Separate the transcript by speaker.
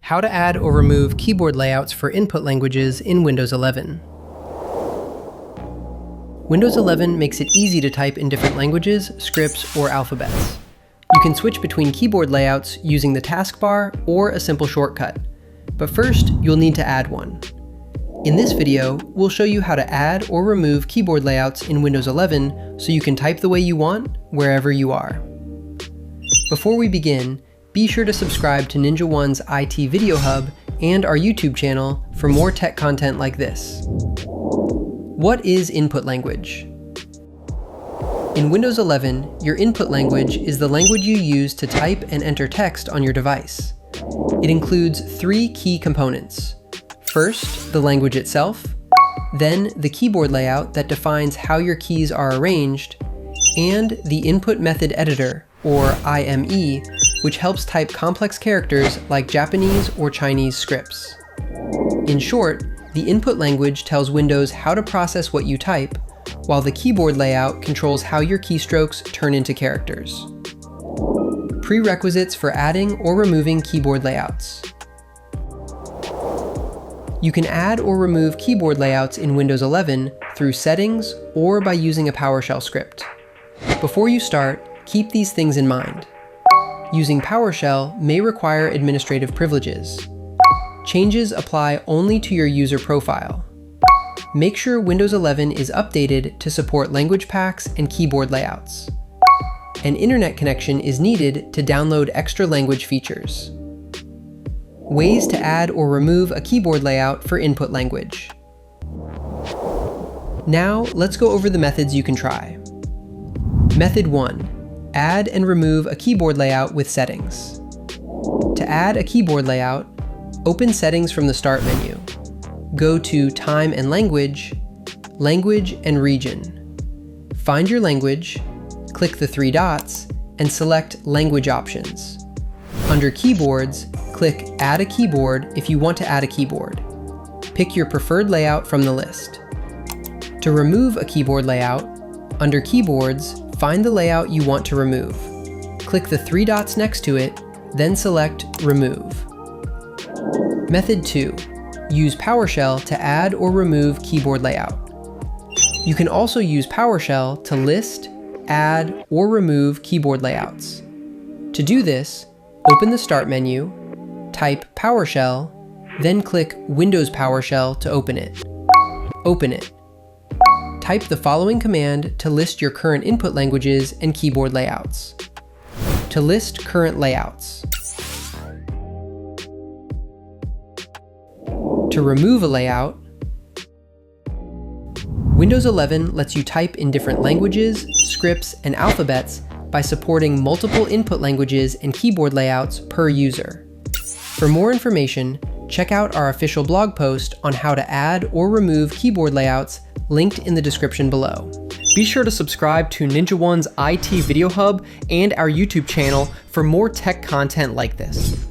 Speaker 1: How to add or remove keyboard layouts for input languages in Windows 11. Windows 11 makes it easy to type in different languages, scripts, or alphabets. You can switch between keyboard layouts using the taskbar or a simple shortcut. But first, you'll need to add one. In this video, we'll show you how to add or remove keyboard layouts in Windows 11 so you can type the way you want, wherever you are. Before we begin, be sure to subscribe to NinjaOne's IT Video Hub and our YouTube channel for more tech content like this. What is input language? In Windows 11, your input language is the language you use to type and enter text on your device. It includes three key components. First, the language itself, then the keyboard layout that defines how your keys are arranged, and the input method editor, or IME, which helps type complex characters like Japanese or Chinese scripts. In short, the input language tells Windows how to process what you type, while the keyboard layout controls how your keystrokes turn into characters. Prerequisites for adding or removing keyboard layouts. You can add or remove keyboard layouts in Windows 11 through Settings or by using a PowerShell script. Before you start, keep these things in mind. Using PowerShell may require administrative privileges. Changes apply only to your user profile. Make sure Windows 11 is updated to support language packs and keyboard layouts. An internet connection is needed to download extra language features. Ways to add or remove a keyboard layout for input language. Now, let's go over the methods you can try. Method 1. Add and remove a keyboard layout with settings. To add a keyboard layout, open Settings from the Start menu. Go to Time and Language, Language and Region. Find your language, click the three dots, and select Language Options. Under Keyboards, click Add a Keyboard if you want to add a keyboard. Pick your preferred layout from the list. To remove a keyboard layout, under Keyboards, find the layout you want to remove. Click the three dots next to it, then select Remove. Method 2. Use PowerShell to add or remove keyboard layout. You can also use PowerShell to list, add, or remove keyboard layouts. To do this, open the Start menu, type PowerShell, then click Windows PowerShell to open it. Open it. Type the following command to list your current input languages and keyboard layouts. To list current layouts. To remove a layout, Windows 11 lets you type in different languages, scripts, and alphabets by supporting multiple input languages and keyboard layouts per user. For more information, check out our official blog post on how to add or remove keyboard layouts linked in the description below. Be sure to subscribe to NinjaOne's IT Video Hub and our YouTube channel for more tech content like this.